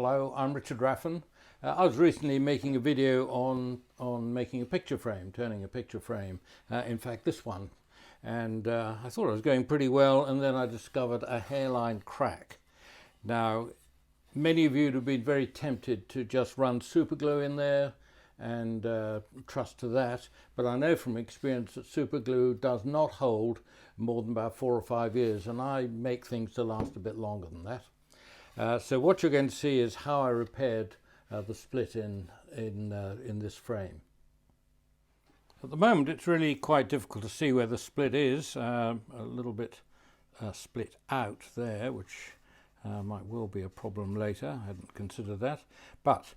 Hello, I'm Richard Raffan. I was recently making a video on making a picture frame, turning a picture frame, in fact this one, and I thought I was going pretty well, and then I discovered a hairline crack. Now, many of you would have been very tempted to just run super glue in there and trust to that, but I know from experience that super glue does not hold more than about 4 or 5 years, and I make things to last a bit longer than that. So what you're going to see is how I repaired the split in this frame. At the moment it's really quite difficult to see where the split is, a little bit split out there, which might well be a problem later. I hadn't considered that. But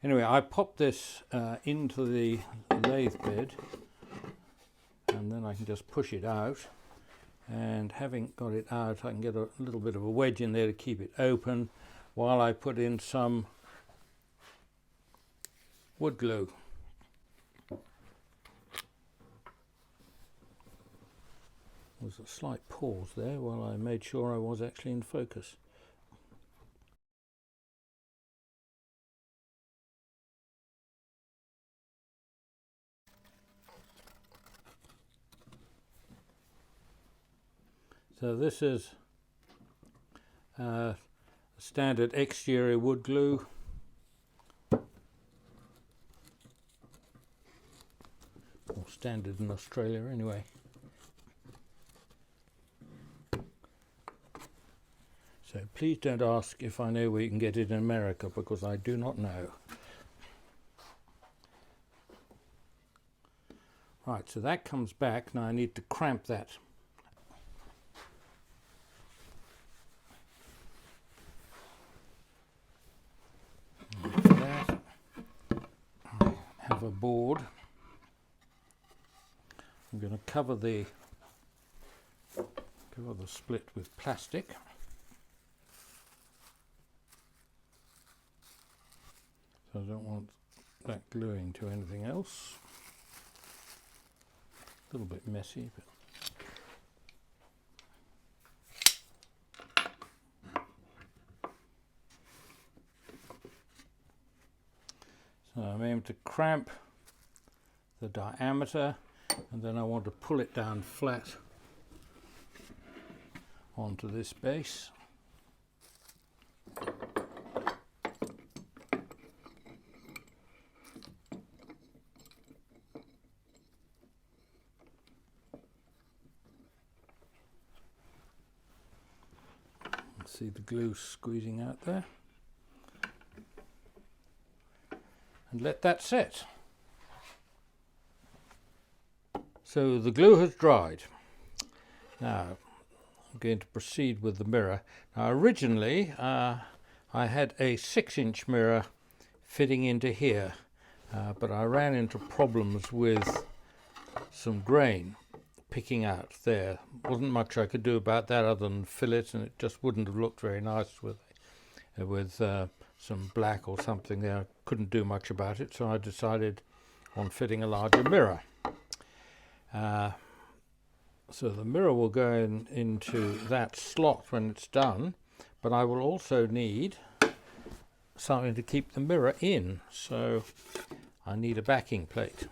anyway, I popped this into the lathe bed, and then I can just push it out. And having got it out, I can get a little bit of a wedge in there to keep it open while I put in some wood glue. There's a slight pause there while I made sure I was actually in focus. So this is standard exterior wood glue. Or standard in Australia anyway. So please don't ask if I know where you can get it in America, because I do not know. Right, so that comes back. Now I need to cramp that. A board. I'm going to cover the split with plastic. So I don't want that gluing to anything else. A little bit messy, but so I'm aiming to cramp the diameter, and then I want to pull it down flat onto this base. See the glue squeezing out there. And let that set. So the glue has dried. Now I'm going to proceed with the mirror. Now originally I had a 6-inch mirror fitting into here, but I ran into problems with some grain picking out there. Wasn't much I could do about that other than fill it, and it just wouldn't have looked very nice with some black or something there. I couldn't do much about it, so I decided on fitting a larger mirror. So the mirror will go into that slot when it's done, but I will also need something to keep the mirror in, so I need a backing plate.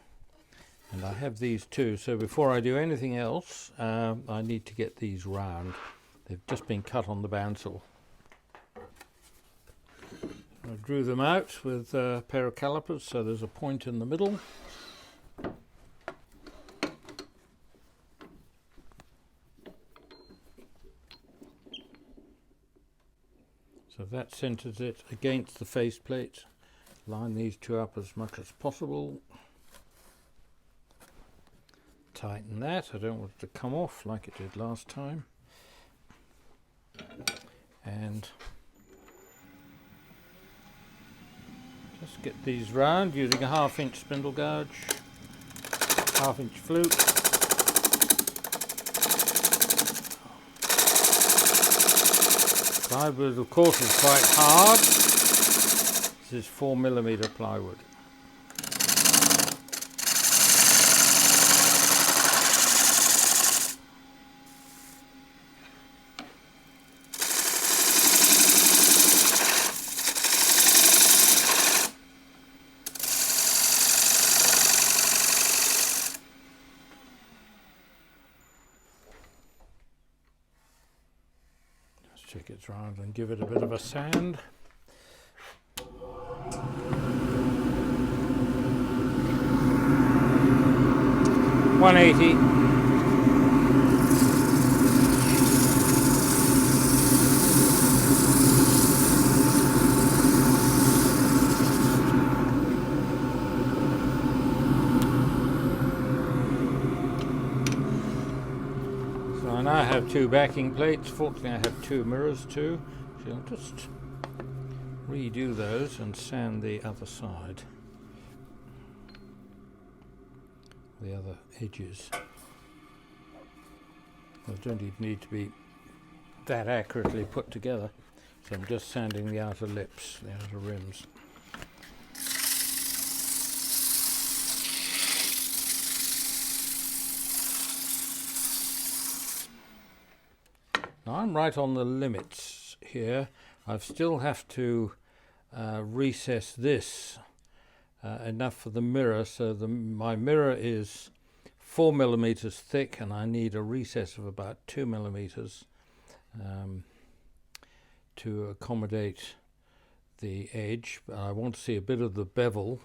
And I have these too, so before I do anything else, I need to get these round. They've just been cut on the bandsaw. I drew them out with a pair of calipers, so there's a point in the middle. So that centers it against the faceplate. Line these two up as much as possible. Tighten that. I don't want it to come off like it did last time. And just get these round using a 1/2-inch spindle gouge, 1/2-inch flute. Plywood, of course, is quite hard. This is 4mm plywood. it round and give it a bit of a sand. $180. I now have two backing plates. Fortunately I have two mirrors too, so I'll just redo those and sand the other side, the other edges. They don't even need to be that accurately put together, so I'm just sanding the outer lips, the outer rims. Now I'm right on the limits here. I still have to recess this enough for the mirror, so my mirror is 4 millimeters thick and I need a recess of about 2 millimeters to accommodate the edge. But I want to see a bit of the bevel.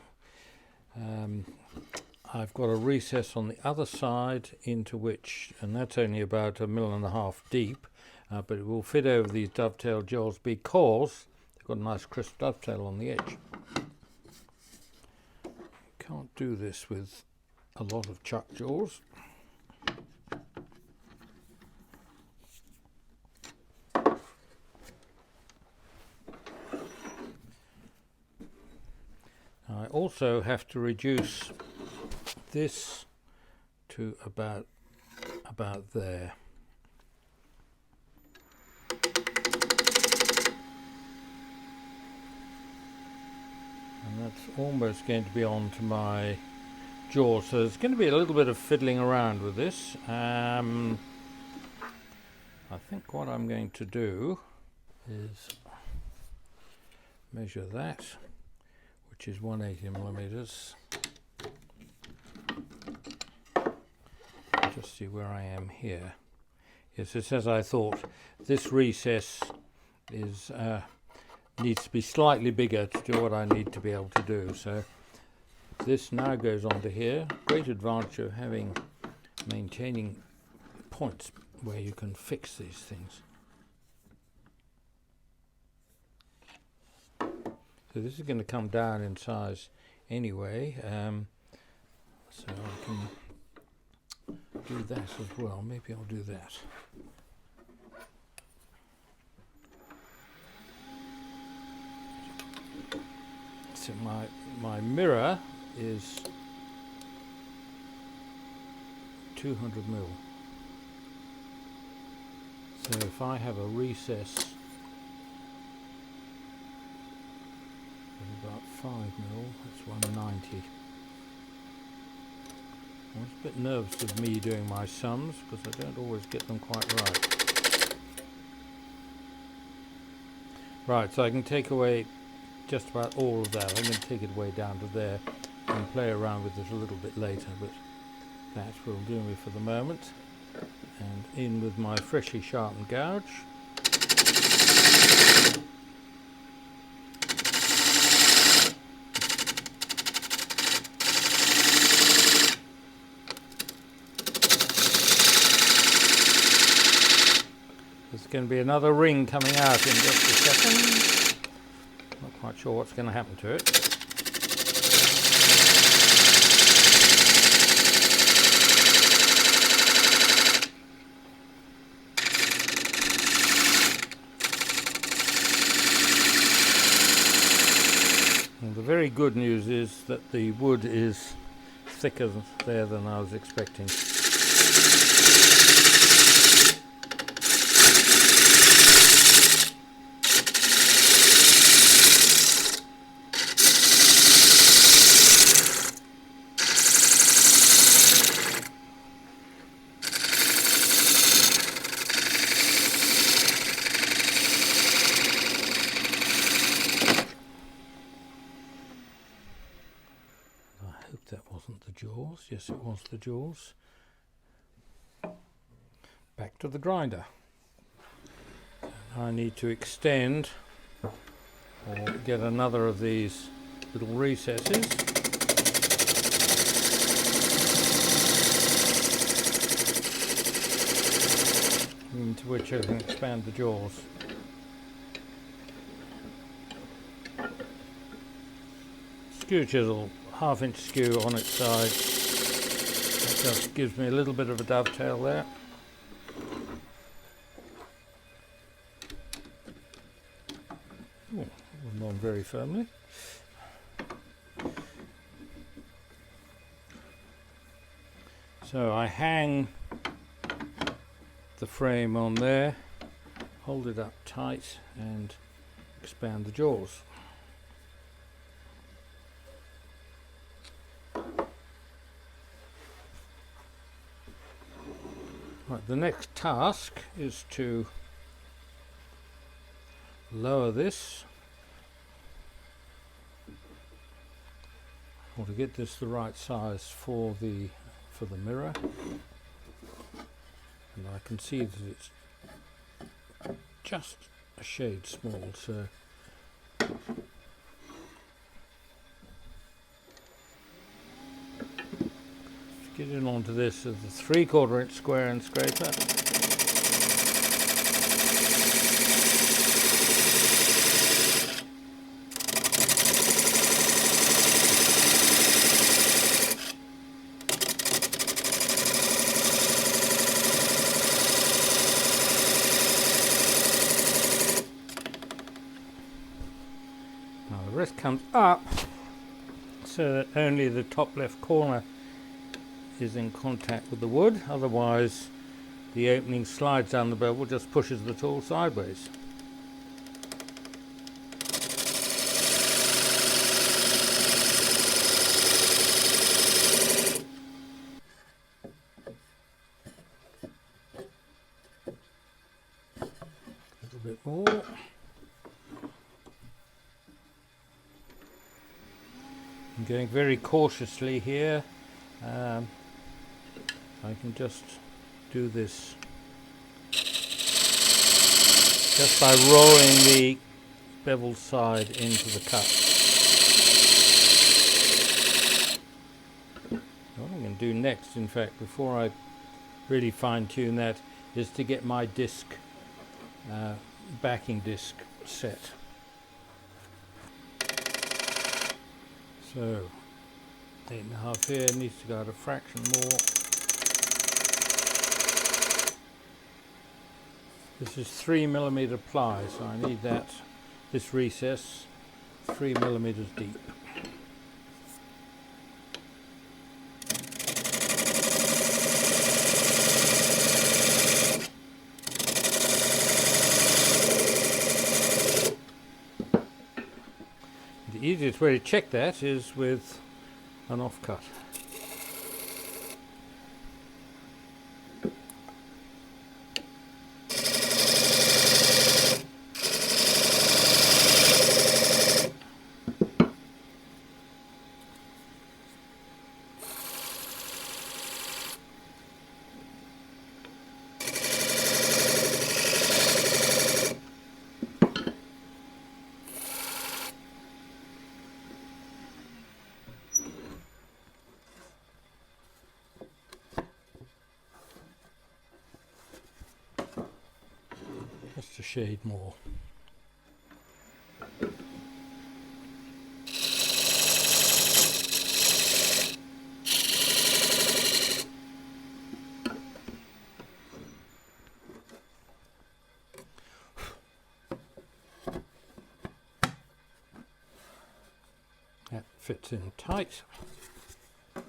I've got a recess on the other side into which, and that's only about 1.5 mils deep, but it will fit over these dovetail jaws because they've got a nice crisp dovetail on the edge. Can't do this with a lot of chuck jaws. I also have to reduce this to about there. And that's almost going to be on to my jaw, so there's going to be a little bit of fiddling around with this. I think what I'm going to do is measure that, which is 180 millimeters. Just see where I am here. Yes, it's as I thought. This recess is needs to be slightly bigger to do what I need to be able to do. So this now goes on to here. Great advantage of maintaining points where you can fix these things. So this is going to come down in size anyway, so I can do that as well. Maybe I'll do that. So my mirror is 200 mil. So if I have a recess of about 5 mil, that's 190. I was a bit nervous of me doing my sums because I don't always get them quite right. Right, so I can take away just about all of that. I'm going to take it way down to there and play around with it a little bit later, but that will do me for the moment. And in with my freshly sharpened gouge. There's going to be another ring coming out in just a second. Not quite sure what's going to happen to it. And the very good news is that the wood is thicker there than I was expecting. That wasn't the jaws. Yes, it was the jaws. Back to the grinder. So I need to extend or get another of these little recesses. Into which I can expand the jaws. Skew chisel, 1/2 inch skew on its side. That just gives me a little bit of a dovetail there. Wasn't on very firmly. So I hang the frame on there, hold it up tight and expand the jaws. Right, the next task is to lower this, or to get this the right size for the mirror. And I can see that it's just a shade small, so get in onto this with a 3/4 inch square end scraper. Now the rest comes up so that only the top left corner is in contact with the wood, otherwise the opening slides down the bevel, just pushes the tool sideways. A little bit more. I'm going very cautiously here. I can just do this just by rolling the bevel side into the cut. What I'm going to do next, in fact, before I really fine tune that, is to get my disc, backing disc set. So 8.5 here, needs to go out a fraction more. This is 3mm ply, so I need this recess 3mm deep. The easiest way to check that is with an offcut. Just a shade more. That fits in tight. I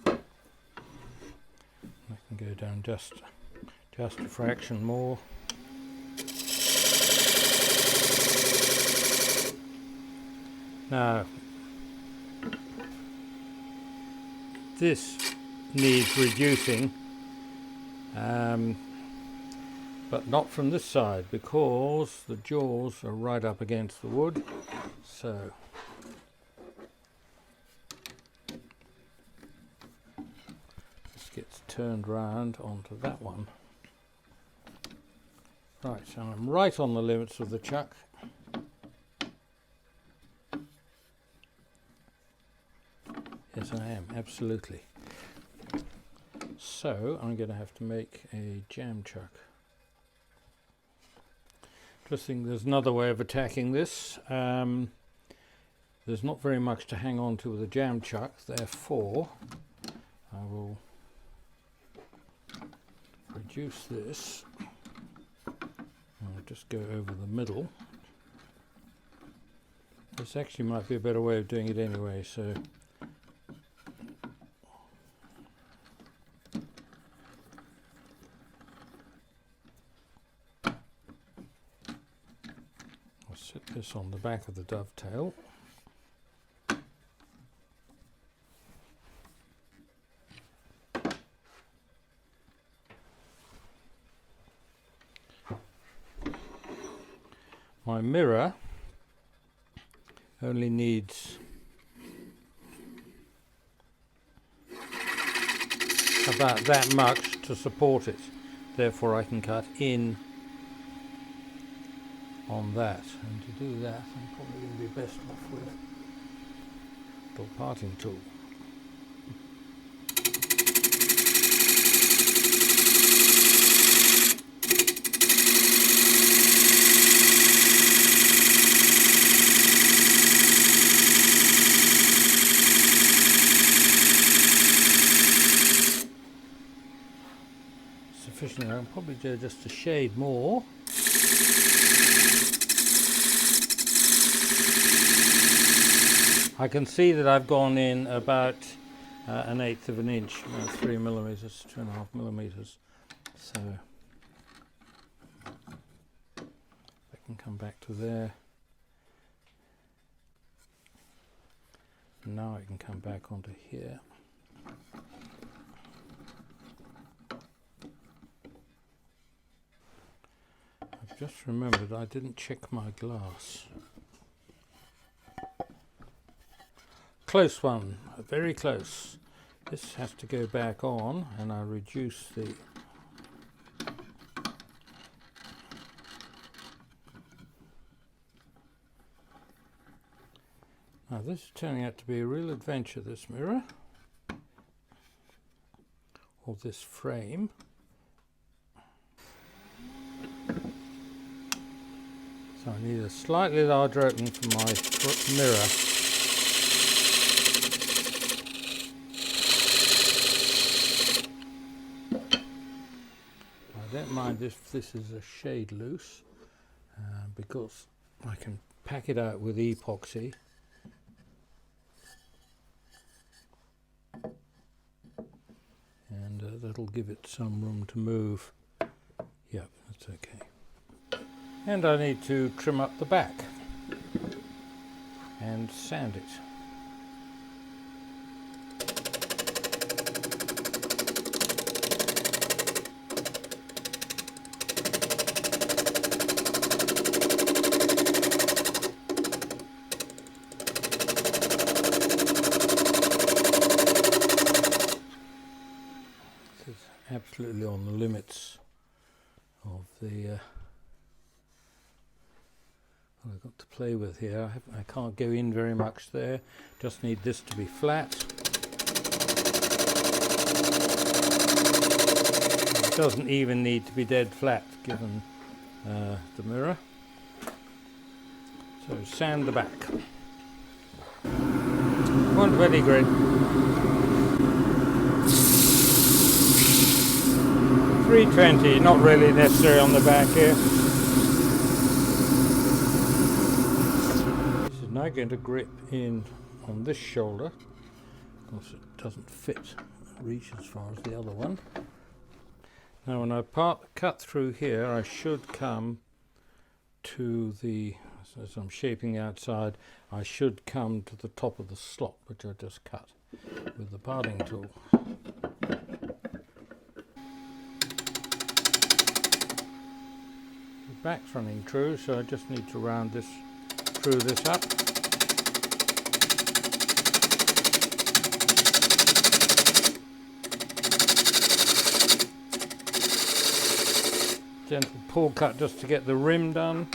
can go down just a fraction more. Now, this needs reducing, but not from this side because the jaws are right up against the wood. So this gets turned round onto that one. Right, so I'm right on the limits of the chuck. Yes, I am, absolutely. So I'm going to have to make a jam chuck. Just think there's another way of attacking this. There's not very much to hang on to with a jam chuck, therefore I will reduce this. I'll just go over the middle. This actually might be a better way of doing it anyway, so I'll set this on the back of the dovetail. My mirror only needs about that much to support it, therefore I can cut in on that, and to do that I'm probably going to be best off with the parting tool. Sufficient. I'll probably do just a shade more. I can see that I've gone in about 1/8 of an inch, 3 millimeters, 2.5 millimeters. So I can come back to there. Now I can come back onto here. I've just remembered I didn't check my glass. Close one, very close. This has to go back on, and I reduce the Now this is turning out to be a real adventure, this mirror, or this frame. So I need a slightly larger opening for my mirror. I don't mind if this is a shade loose, because I can pack it out with epoxy. And that'll give it some room to move. Yep, that's okay. And I need to trim up the back and sand it. This is absolutely on the limits of the what I've got to play with here. I can't go in very much there, just need this to be flat. It doesn't even need to be dead flat given the mirror. So sand the back. 120 grit. 320, not really necessary on the back here. Now going to grip in on this shoulder. Of course it doesn't fit, reach as far as the other one. Now when I cut through here, I should come to the, as I'm shaping the outside, I should come to the top of the slot, which I just cut with the parting tool. The back's running true, so I just need to round this, screw this up. Gentle pull cut just to get the rim done.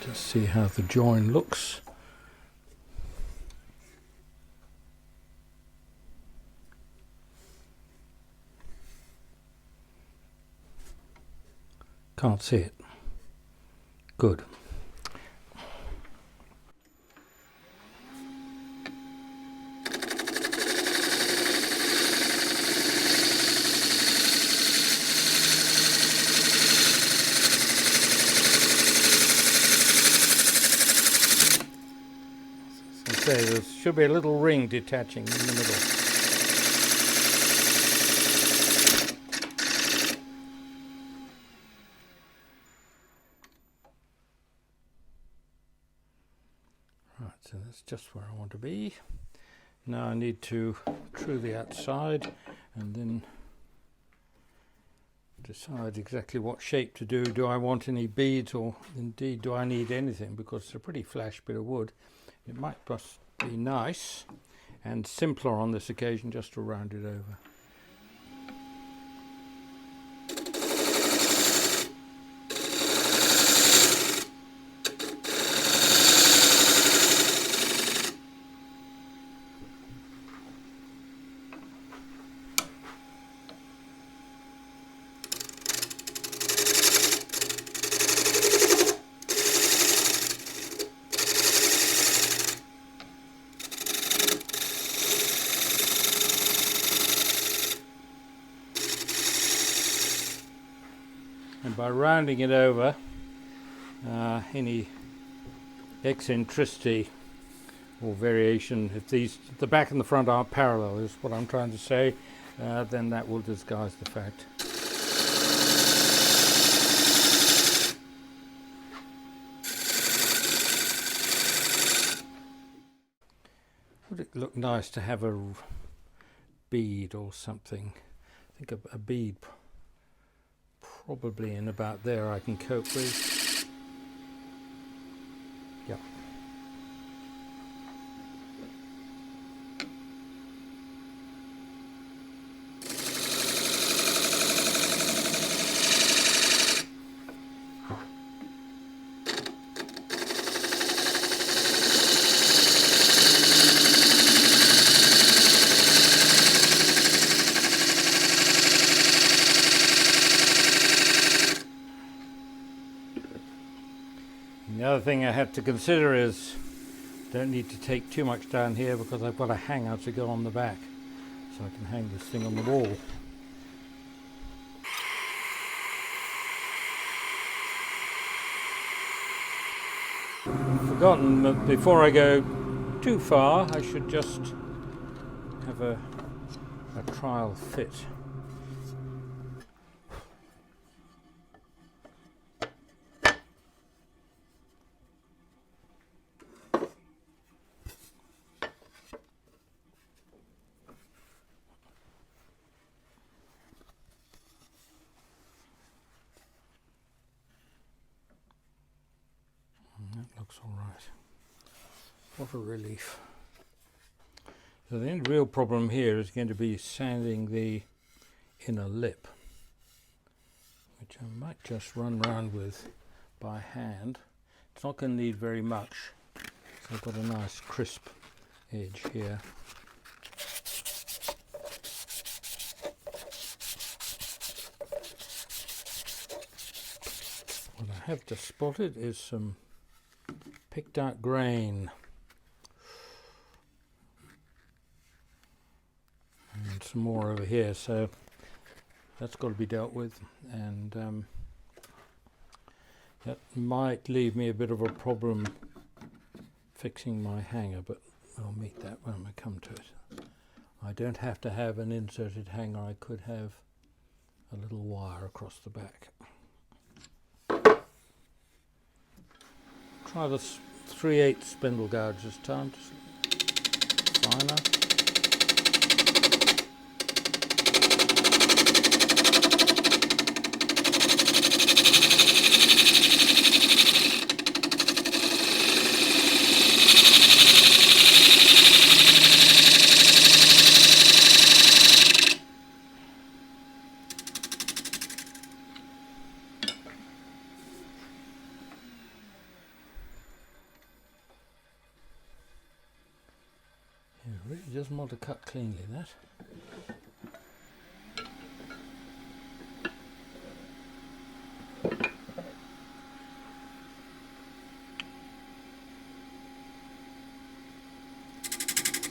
Just see how the join looks. Can't see it. Good. As I say, there should be a little ring detaching in the middle. Right, so that's just where I want to be. Now I need to true the outside and then decide exactly what shape to do. Do I want any beads, or indeed do I need anything, because it's a pretty flash bit of wood. It might just be nice and simpler on this occasion just to round it over. And by rounding it over, any eccentricity or variation, if the back and the front aren't parallel, is what I'm trying to say, then that will disguise the fact. Would it look nice to have a bead or something? I think a bead probably in about there I can cope with. Yep. The other thing I have to consider is don't need to take too much down here, because I've got a hanger to go on the back, so I can hang this thing on the wall. I've forgotten that before I go too far I should just have a trial fit. That looks all right. What a relief. So the only real problem here is going to be sanding the inner lip, which I might just run round with by hand. It's not going to need very much, so I've got a nice crisp edge here. What I have just spotted is some picked out grain, and some more over here, so that's got to be dealt with, and that might leave me a bit of a problem fixing my hanger, but I'll meet that when I come to it. I don't have to have an inserted hanger, I could have a little wire across the back. Try the 3/8 spindle gouge this time, just finer. really doesn't want to cut cleanly, that.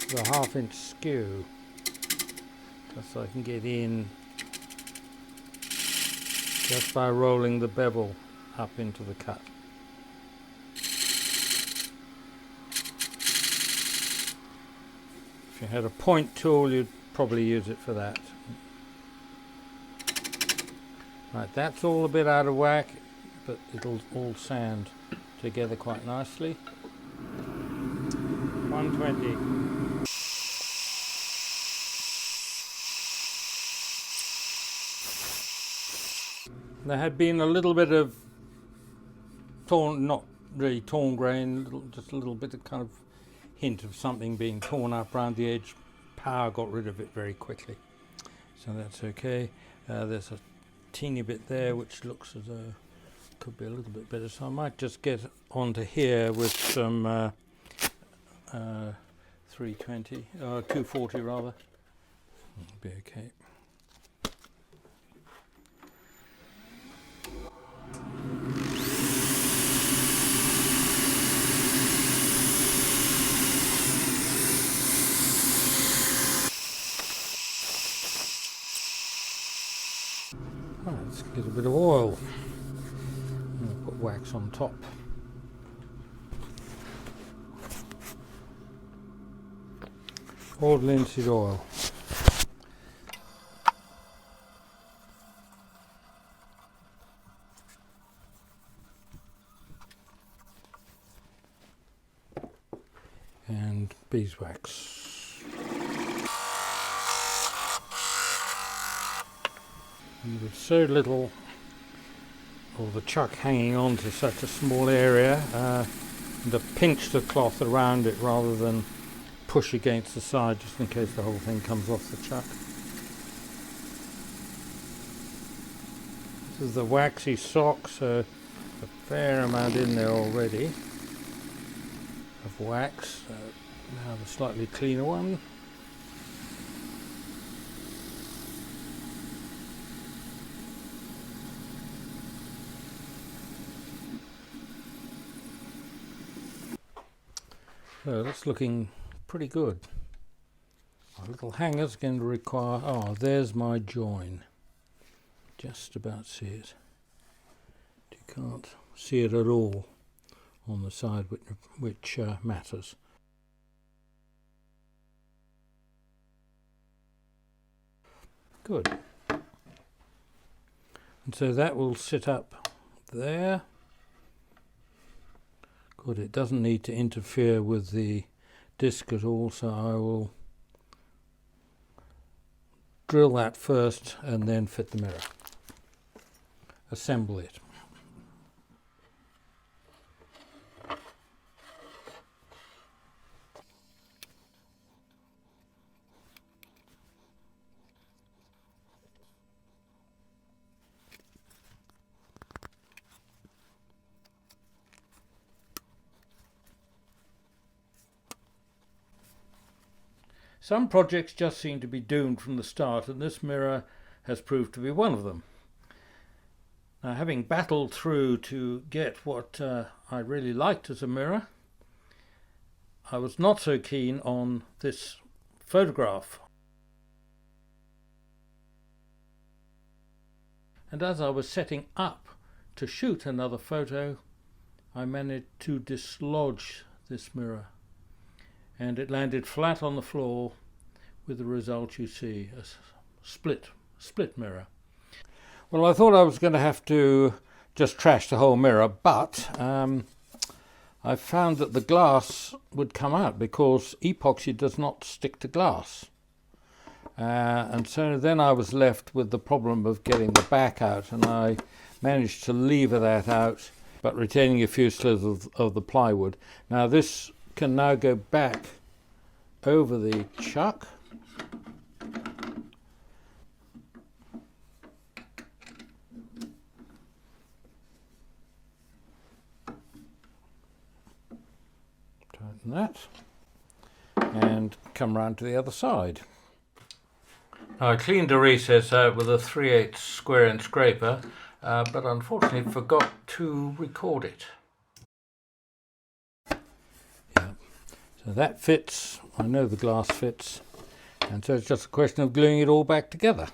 The 1/2 inch skew, just so I can get in just by rolling the bevel up into the cut. If you had a point tool, you'd probably use it for that. Right, that's all a bit out of whack, but it'll all sand together quite nicely. 120. There had been a little bit of torn, not really torn grain, just a little bit of kind of hint of something being torn up around the edge. Power got rid of it very quickly, so that's okay. There's a teeny bit there which looks as though could be a little bit better, so I might just get onto here with some 320, 240 rather. It'll be okay. Let's get a bit of oil. I'll put wax on top. Old linseed oil. And beeswax. And with so little, or the chuck hanging on to such a small area, and to pinch the cloth around it rather than push against the side just in case the whole thing comes off the chuck. This is the waxy sock, so a fair amount in there already of wax. So now the slightly cleaner one. So that's looking pretty good. Our little hanger's going to require, oh, there's my join. Just about see it. You can't see it at all on the side which matters. Good. And so that will sit up there. Good, it doesn't need to interfere with the disc at all, so I will drill that first and then fit the mirror. Assemble it. Some projects just seem to be doomed from the start, and this mirror has proved to be one of them. Now, having battled through to get what I really liked as a mirror, I was not so keen on this photograph. And as I was setting up to shoot another photo, I managed to dislodge this mirror, and it landed flat on the floor with the result you see, a split mirror. Well, I thought I was going to have to just trash the whole mirror, but I found that the glass would come out because epoxy does not stick to glass. And so then I was left with the problem of getting the back out, and I managed to lever that out, but retaining a few slivers of the plywood. Now this can now go back over the chuck. Tighten that. and come round to the other side. Now, I cleaned a recess out with a 3/8 square inch scraper, but unfortunately forgot to record it. Yeah. So that fits, I know the glass fits, and so it's just a question of gluing it all back together.